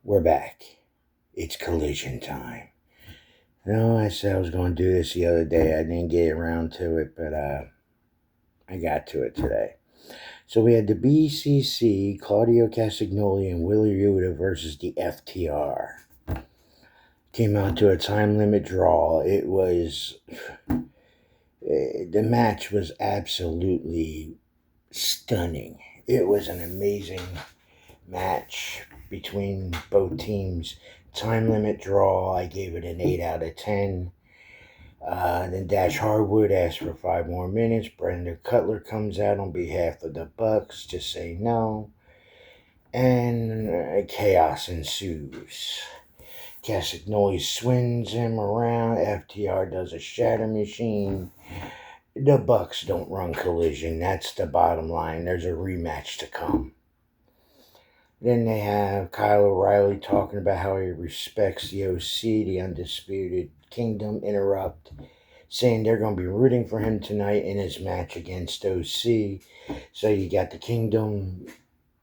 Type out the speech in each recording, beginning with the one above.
We're back. It's collision time. No, I said I was going to do this the other day. I didn't get around to it, but I got to it today. So we had the BCC, Claudio Castagnoli and Willie Yuta versus the FTR. Came out to a time limit draw. It was... the match was absolutely stunning. It was an amazing match between both teams. Time limit draw, I gave it an 8 out of 10. Then Dash Harwood asked for 5 more minutes. Brandon Cutler comes out on behalf of the Bucks to say no. And chaos ensues. Castagnoli swings him around. FTR does a shatter machine. The Bucks don't run Collision. That's the bottom line. There's a rematch to come. Then they have Kyle O'Reilly talking about how he respects the OC, the Undisputed Kingdom, interrupt, saying they're going to be rooting for him tonight in his match against OC. So you got the Kingdom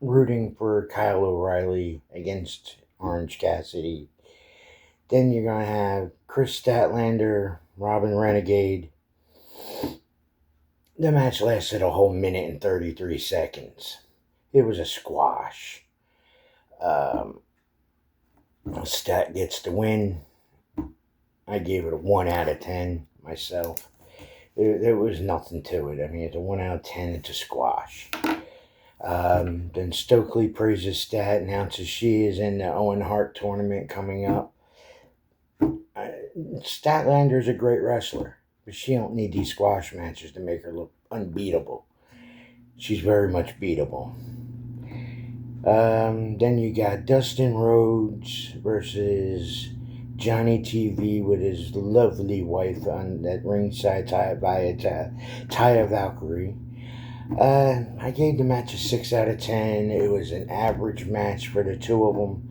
rooting for Kyle O'Reilly against Orange Cassidy. Then you're going to have Chris Statlander, Robin Renegade. The match lasted a whole minute and 33 seconds. It was a squash. Stat gets the win. I gave it a 1 out of 10 myself. There was nothing to it. I mean, it's a 1 out of 10. It's a squash. Then Stokely praises Stat, announces she is in the Owen Hart tournament coming up. Statlander's a great wrestler, but she don't need these squash matches to make her look unbeatable. She's very much beatable. Then you got Dustin Rhodes versus Johnny TV with his lovely wife on that ringside, Taya Valkyrie. I gave the match a 6 out of 10. It was an average match for the two of them.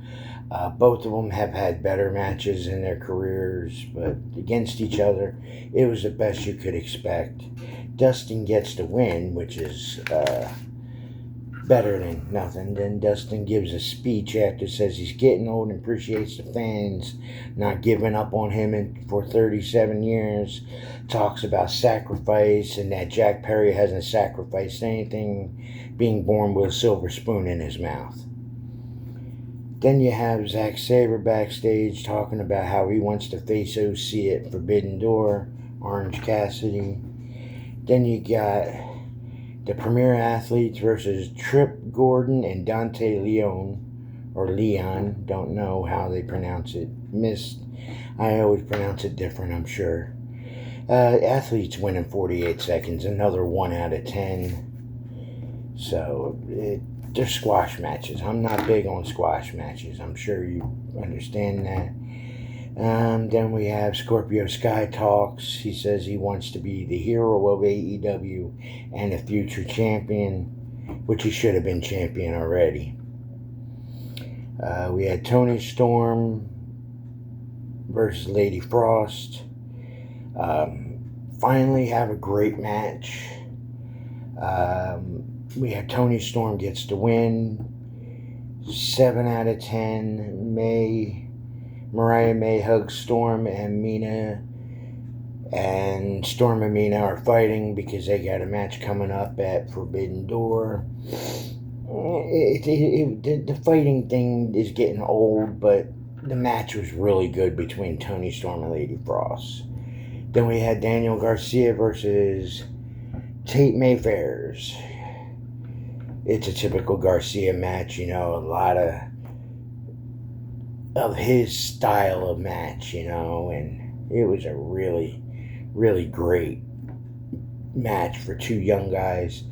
Both of them have had better matches in their careers, but against each other, it was the best you could expect. Dustin gets the win, which is better than nothing. Then Dustin gives a speech after, says he's getting old and appreciates the fans not giving up on him for 37 years. Talks about sacrifice and that Jack Perry hasn't sacrificed anything, being born with a silver spoon in his mouth. Then you have Zack Sabre backstage talking about how he wants to face OC at Forbidden Door, Orange Cassidy. Then you got the Premier Athletes versus Trip Gordon and Dante Leon, or Leon, don't know how they pronounce it. I always pronounce it different, I'm sure. Athletes win in 48 seconds, another 1 out of 10. So, they're squash matches. I'm not big on squash matches. I'm sure you understand that. Then we have Scorpio Sky talks. He says he wants to be the hero of AEW and a future champion, which he should have been champion already. We had Tony Storm versus Lady Frost. Finally have a great match. We have Tony Storm gets the win. 7 out of 10. Mariah May hugs Storm and Mina. And Storm and Mina are fighting because they got a match coming up at Forbidden Door. The fighting thing is getting old, but the match was really good between Tony Storm and Lady Frost. Then we had Daniel Garcia versus Tate Mayfairs. It's a typical Garcia match, a lot of his style of match, and it was a really, really great match for two young guys.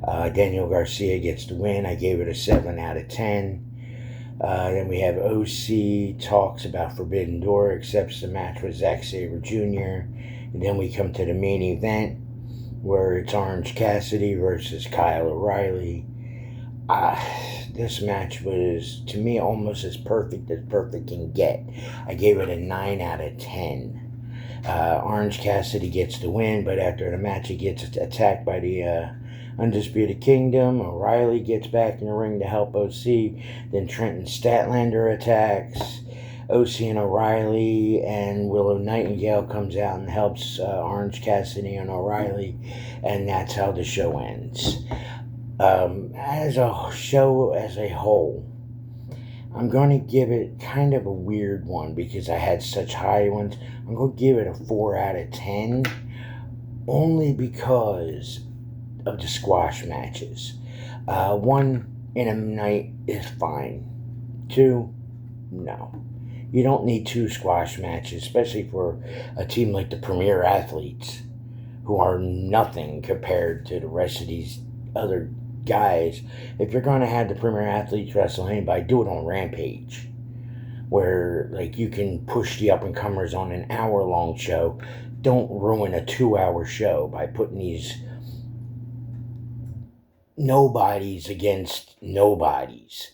Daniel Garcia gets the win. I gave it a 7 out of 10. Then we have OC talks about Forbidden Door, accepts the match with Zack Sabre Jr. And then we come to the main event where it's Orange Cassidy versus Kyle O'Reilly. This match was, to me, almost as perfect can get. I gave it a 9 out of 10. Orange Cassidy gets the win, but after the match he gets attacked by the Undisputed Kingdom, O'Reilly gets back in the ring to help OC. Then Trenton Statlander attacks OC and O'Reilly, and Willow Nightingale comes out and helps Orange Cassidy and O'Reilly, and that's how the show ends. As a show as a whole, I'm going to give it kind of a weird one because I had such high ones. I'm going to give it a 4 out of 10, only because of the squash matches. 1 in a night is fine. 2, no. You don't need 2 squash matches, especially for a team like the Premier Athletes, who are nothing compared to the rest of these other guys. If you're going to have the Premier Athletes wrestle anybody, do it on Rampage, where like you can push the up-and-comers on an hour-long show. Don't ruin a 2-hour show by putting these nobodies against nobodies.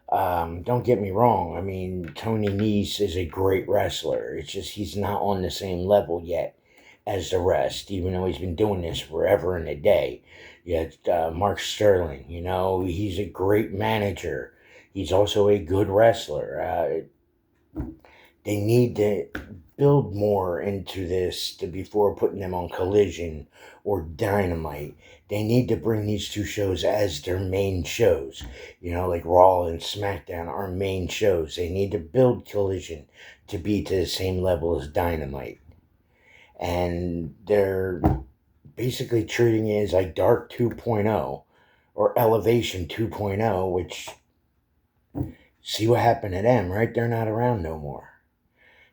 Don't get me wrong. I mean, Tony Nese is a great wrestler. It's just he's not on the same level yet as the rest, even though he's been doing this forever and a day. You got Mark Sterling. He's a great manager. He's also a good wrestler. They need to build more into this before putting them on Collision or Dynamite. They need to bring these 2 shows as their main shows. Like Raw and SmackDown are main shows. They need to build Collision to be to the same level as Dynamite. And they're basically treating it as like Dark 2.0 or Elevation 2.0, which, see what happened to them, right? They're not around no more.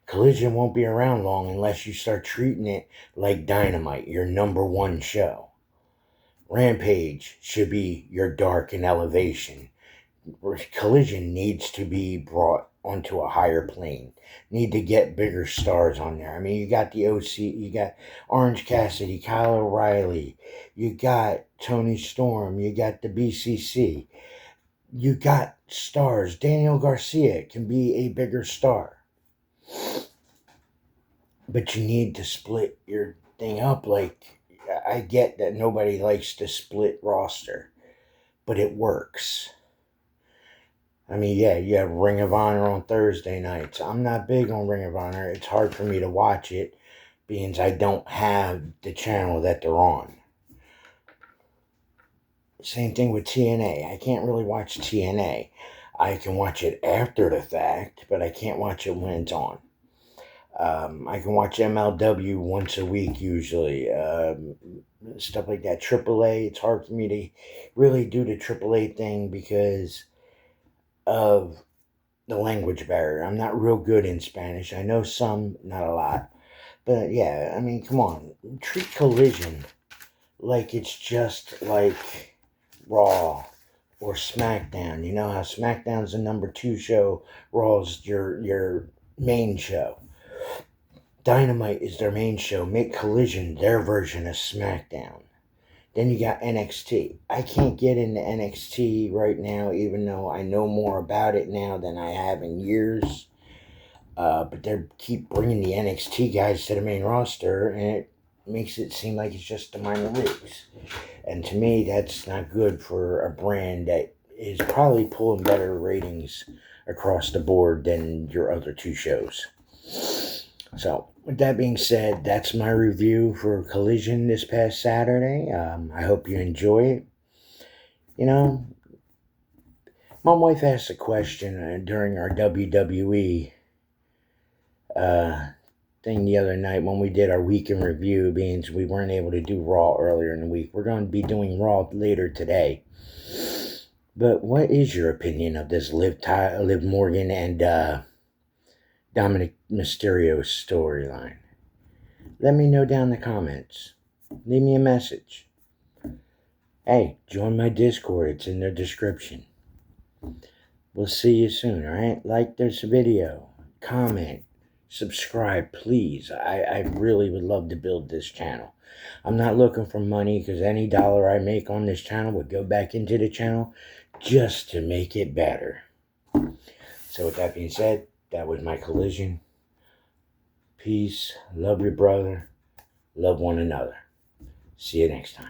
Collision won't be around long unless you start treating it like Dynamite, your number 1 show. Rampage should be your Dark and Elevation. Collision needs to be brought onto a higher plane. Need to get bigger stars on there. I mean, you got the OC, you got Orange Cassidy, Kyle O'Reilly, you got Tony Storm, you got the BCC, you got stars. Daniel Garcia can be a bigger star. But you need to split your thing up. Like, I get that nobody likes to split roster, but it works. I mean, yeah, you have Ring of Honor on Thursday nights. I'm not big on Ring of Honor. It's hard for me to watch it, being I don't have the channel that they're on. Same thing with TNA. I can't really watch TNA. I can watch it after the fact, but I can't watch it when it's on. I can watch MLW once a week usually. Stuff like that. AAA, it's hard for me to really do the AAA thing because of the language barrier. I'm not real good in Spanish. I know some, not a lot. But yeah, I mean, come on. Treat Collision like it's just like Raw or SmackDown. You know how SmackDown's the number 2 show, Raw's your main show. Dynamite is their main show. Make Collision their version of SmackDown. Then you got NXT. I can't get into NXT right now, even though I know more about it now than I have in years. But they keep bringing the NXT guys to the main roster, and it makes it seem like it's just the minor leagues. And to me, that's not good for a brand that is probably pulling better ratings across the board than your other 2 shows. So, with that being said, that's my review for Collision this past Saturday. I hope you enjoy it. My wife asked a question during our WWE thing the other night when we did our weekend review, being we weren't able to do Raw earlier in the week. We're going to be doing Raw later today. But what is your opinion of this Liv Morgan and Dominic Mysterio storyline? Let me know down in the comments. Leave me a message. Hey, join my Discord. It's in the description. We'll see you soon, alright? Like this video. Comment. Subscribe, please. I really would love to build this channel. I'm not looking for money because any dollar I make on this channel would go back into the channel just to make it better. So with that being said, that was my Collision. Peace. Love your brother. Love one another. See you next time.